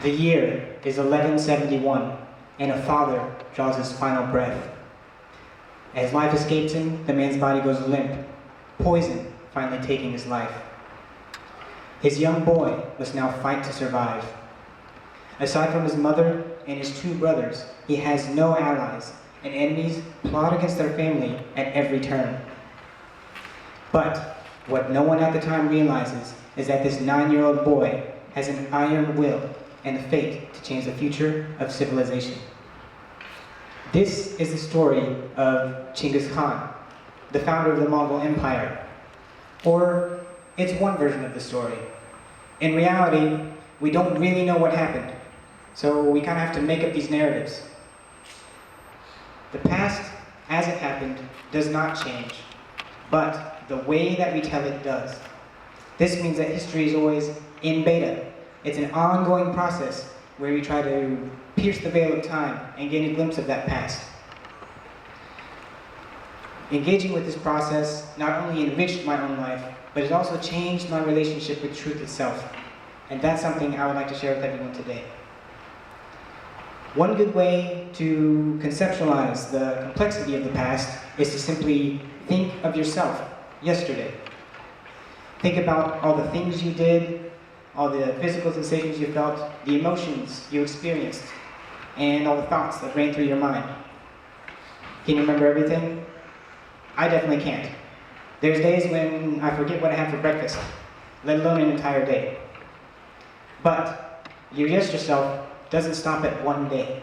The year is 1171, and a father draws his final breath. As life escapes him, the man's body goes limp, poison finally taking his life. His young boy must now fight to survive. Aside from his mother and his two brothers, he has no allies, and enemies plot against their family at every turn. But what no one at the time realizes is that this 9-year-old boy has an iron will and the fate to change the future of civilization. This is the story of Genghis Khan, the founder of the Mongol Empire. Or, it's one version of the story. In reality, we don't really know what happened, so we kind of have to make up these narratives. The past, as it happened, does not change, but the way that we tell it does. This means that history is always in beta. It's an ongoing process where we try to pierce the veil of time and gain a glimpse of that past. Engaging with this process not only enriched my own life, but it also changed my relationship with truth itself. And that's something I would like to share with everyone today. One good way to conceptualize the complexity of the past is to simply think of yourself yesterday. Think about all the things you did, all the physical sensations you felt, the emotions you experienced, and all the thoughts that ran through your mind. Can you remember everything? I definitely can't. There's days when I forget what I had for breakfast, let alone an entire day. But your yes yourself doesn't stop at one day.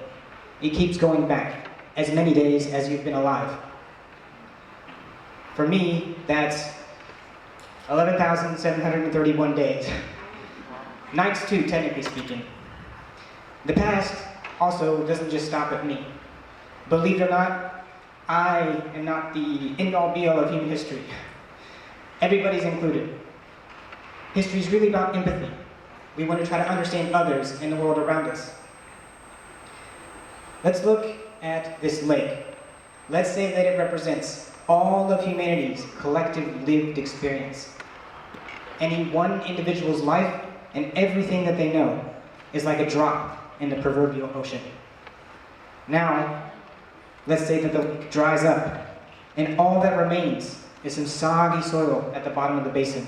It keeps going back, as many days as you've been alive. For me, that's 11,731 days. Nights too, technically speaking. The past also doesn't just stop at me. Believe it or not, I am not the end-all be-all of human history. Everybody's included. History is really about empathy. We want to try to understand others and the world around us. Let's look at this lake. Let's say that it represents all of humanity's collective lived experience. Any one individual's life and everything that they know is like a drop in the proverbial ocean. Now, let's say that the lake dries up, and all that remains is some soggy soil at the bottom of the basin.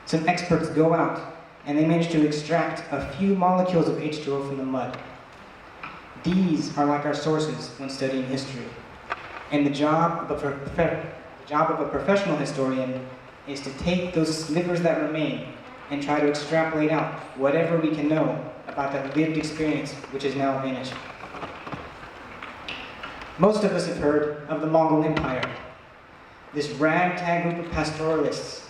Some experts go out, and they manage to extract a few molecules of H2O from the mud. These are like our sources when studying history. And the job of a professional historian is to take those slivers that remain and try to extrapolate out whatever we can know about that lived experience which is now vanished. Most of us have heard of the Mongol Empire, this ragtag group of pastoralists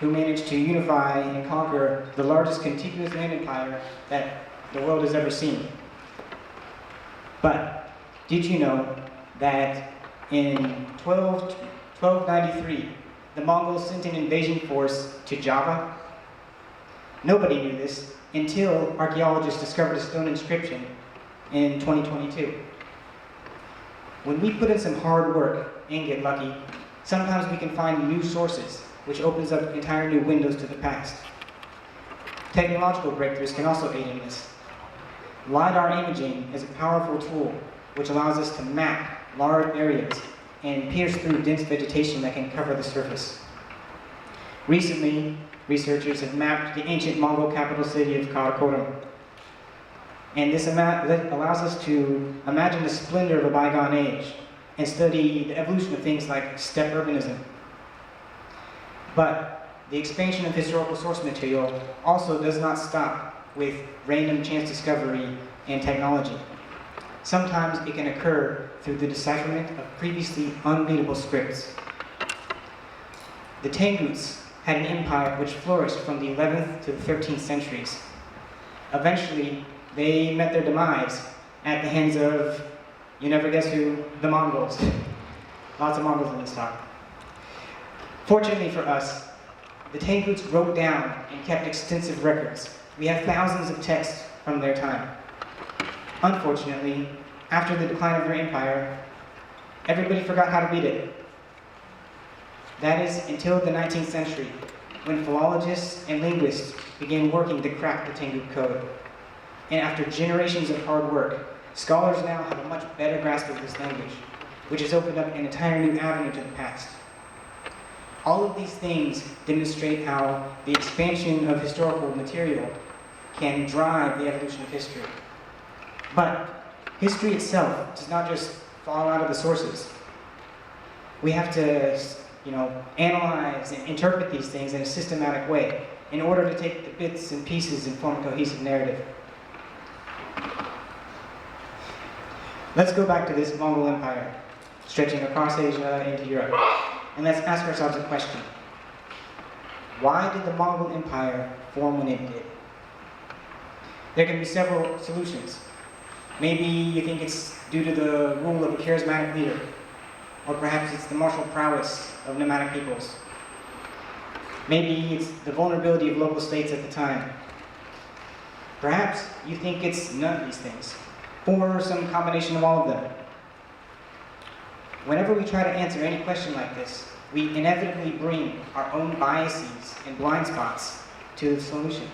who managed to unify and conquer the largest contiguous land empire that the world has ever seen. But did you know that in 1293, the Mongols sent an invasion force to Java? Nobody knew this until archaeologists discovered a stone inscription in 2022. When we put in some hard work and get lucky, sometimes we can find new sources, which opens up entire new windows to the past. Technological breakthroughs can also aid in this. LiDAR imaging is a powerful tool which allows us to map large areas and pierce through dense vegetation that can cover the surface. Recently, researchers have mapped the ancient Mongol capital city of Karakorum. And this allows us to imagine the splendor of a bygone age and study the evolution of things like steppe urbanism. But the expansion of historical source material also does not stop with random chance discovery and technology. Sometimes it can occur through the decipherment of previously unreadable scripts. The Tanguts had an empire which flourished from the 11th to the 13th centuries. Eventually, they met their demise at the hands of, you never guess who, the Mongols. Lots of Mongols in this talk. Fortunately for us, the Tanguts wrote down and kept extensive records. We have thousands of texts from their time. Unfortunately, after the decline of their empire, everybody forgot how to read it. That is until the 19th century, when philologists and linguists began working to crack the Tangut code. And after generations of hard work, scholars now have a much better grasp of this language, which has opened up an entire new avenue to the past. All of these things demonstrate how the expansion of historical material can drive the evolution of history. But history itself does not just fall out of the sources. We have to, analyze and interpret these things in a systematic way in order to take the bits and pieces and form a cohesive narrative. Let's go back to this Mongol Empire, stretching across Asia into Europe, and let's ask ourselves a question. Why did the Mongol Empire form when it did? There can be several solutions. Maybe you think it's due to the rule of a charismatic leader, or perhaps it's the martial prowess of nomadic peoples. Maybe it's the vulnerability of local states at the time. Perhaps you think it's none of these things, or some combination of all of them. Whenever we try to answer any question like this, we inevitably bring our own biases and blind spots to the solution.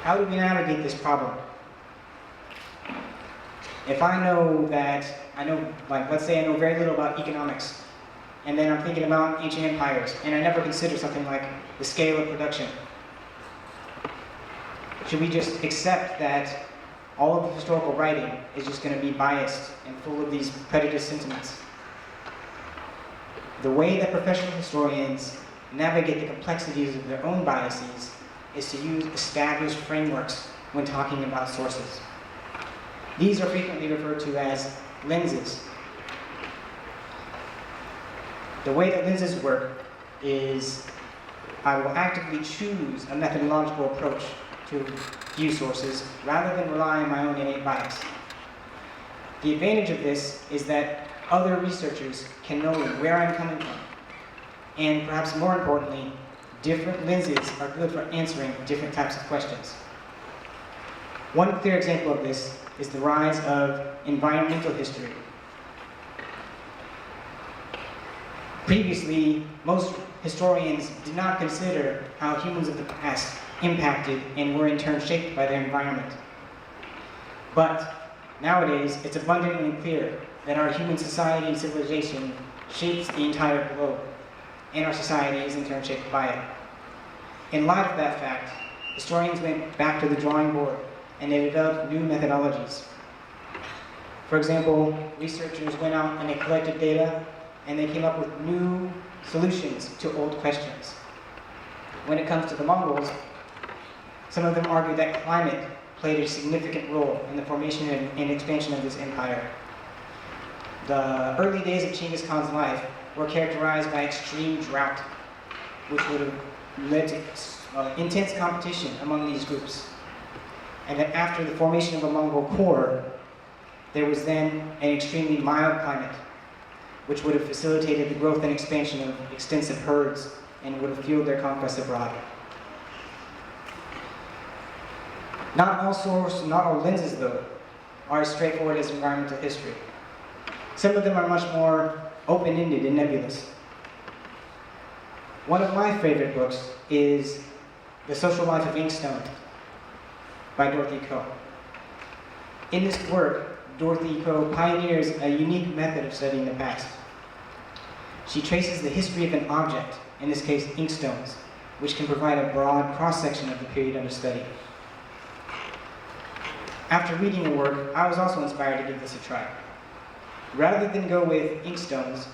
How do we navigate this problem? If I know that, let's say I know very little about economics, and then I'm thinking about ancient empires, and I never consider something like the scale of production. Should we just accept that all of the historical writing is just going to be biased and full of these prejudiced sentiments? The way that professional historians navigate the complexities of their own biases is to use established frameworks when talking about sources. These are frequently referred to as lenses. The way that lenses work is I will actively choose a methodological approach to view sources rather than rely on my own innate bias. The advantage of this is that other researchers can know where I'm coming from. And perhaps more importantly, different lenses are good for answering different types of questions. One clear example of this is the rise of environmental history. Previously, most historians did not consider how humans of the past impacted and were in turn shaped by their environment. But nowadays, it's abundantly clear that our human society and civilization shapes the entire globe, and our society is in turn shaped by it. In light of that fact, historians went back to the drawing board and they developed new methodologies. For example, researchers went out and they collected data and they came up with new solutions to old questions. When it comes to the Mongols, some of them argued that climate played a significant role in the formation and expansion of this empire. The early days of Genghis Khan's life were characterized by extreme drought, which would have led to intense competition among these groups. And that after the formation of a Mongol corps, there was then an extremely mild climate, which would have facilitated the growth and expansion of extensive herds and would have fueled their conquest abroad. Not all lenses, though, are as straightforward as environmental history. Some of them are much more open-ended and nebulous. One of my favorite books is The Social Life of Inkstone by Dorothy Coe. In this work, Dorothy Coe pioneers a unique method of studying the past. She traces the history of an object, in this case inkstones, which can provide a broad cross-section of the period under study. After reading the work, I was also inspired to give this a try. Rather than go with inkstones,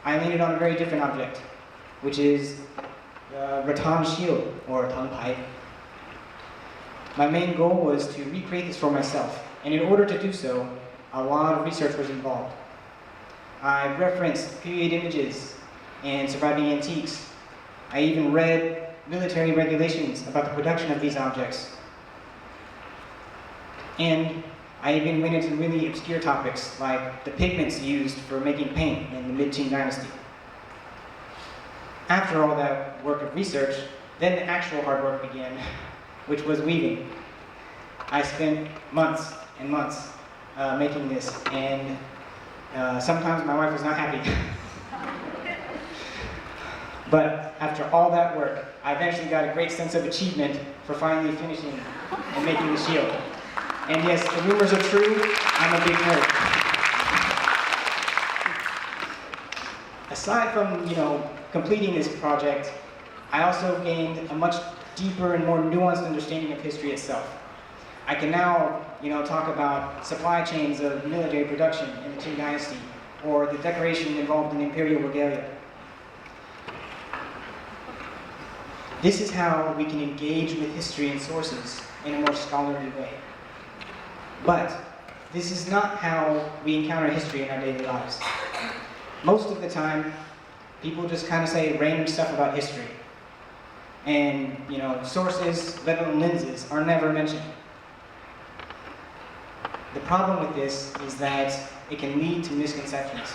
I landed on a very different object, which is the rattan shield, or rattan pipe. My main goal was to recreate this for myself, and in order to do so, a lot of research was involved. I referenced period images and surviving antiques. I even read military regulations about the production of these objects. And I even went into really obscure topics like the pigments used for making paint in the mid-Qing dynasty. After all that work of research, then the actual hard work began, which was weaving. I spent months and months making this, and sometimes my wife was not happy. But after all that work, I eventually got a great sense of achievement for finally finishing and making the shield. And yes, the rumors are true, I'm a big nerd. Aside from, completing this project, I also gained a much deeper and more nuanced understanding of history itself. I can now, talk about supply chains of military production in the Qing Dynasty, or the decoration involved in imperial regalia. This is how we can engage with history and sources in a more scholarly way. But this is not how we encounter history in our daily lives. Most of the time, people just kind of say random stuff about history. And, sources, let alone lenses, are never mentioned. The problem with this is that it can lead to misconceptions.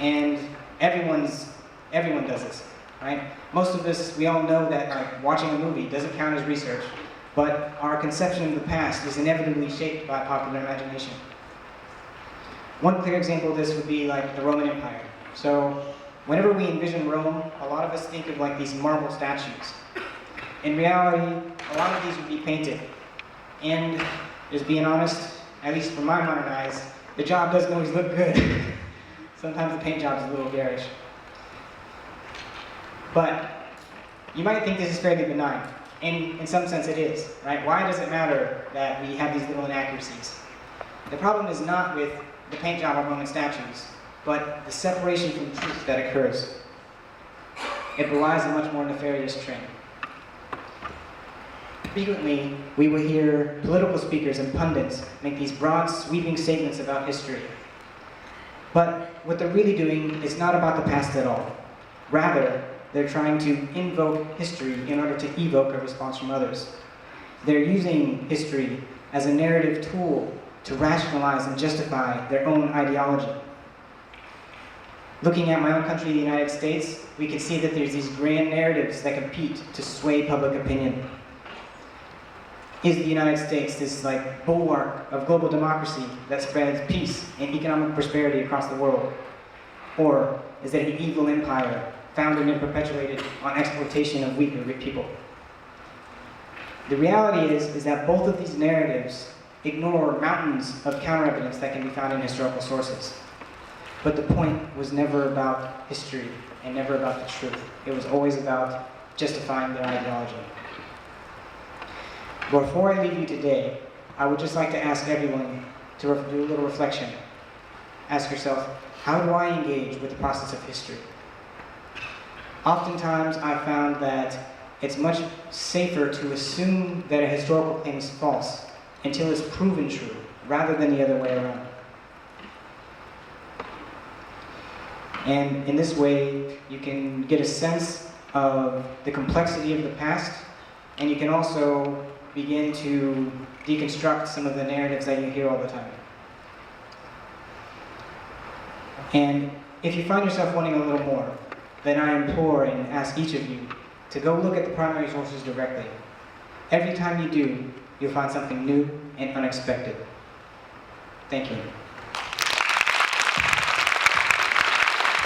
And everyone does this, right? Most of us, we all know that watching a movie doesn't count as research, but our conception of the past is inevitably shaped by popular imagination. One clear example of this would be the Roman Empire. So whenever we envision Rome, a lot of us think of these marble statues. In reality, a lot of these would be painted. And just being honest, at least from my modern eyes, the job doesn't always look good. Sometimes the paint job is a little garish. But you might think this is fairly benign, and in some sense it is, right? Why does it matter that we have these little inaccuracies? The problem is not with the paint job on Roman statues, but the separation from truth that occurs. It belies a much more nefarious trend. Frequently, we will hear political speakers and pundits make these broad, sweeping statements about history. But what they're really doing is not about the past at all. Rather, they're trying to invoke history in order to evoke a response from others. They're using history as a narrative tool to rationalize and justify their own ideology. Looking at my own country, the United States, we can see that there's these grand narratives that compete to sway public opinion. Is the United States this bulwark of global democracy that spreads peace and economic prosperity across the world? Or is it an evil empire founded and perpetuated on exploitation of weak and weak people? The reality is that both of these narratives ignore mountains of counter-evidence that can be found in historical sources. But the point was never about history and never about the truth. It was always about justifying their ideology. Before I leave you today, I would just like to ask everyone to do a little reflection. Ask yourself, how do I engage with the process of history? Oftentimes, I've found that it's much safer to assume that a historical claim is false until it's proven true, rather than the other way around. And in this way, you can get a sense of the complexity of the past, and you can also begin to deconstruct some of the narratives that you hear all the time. And if you find yourself wanting a little more, then I implore and ask each of you to go look at the primary sources directly. Every time you do, you'll find something new and unexpected. Thank you.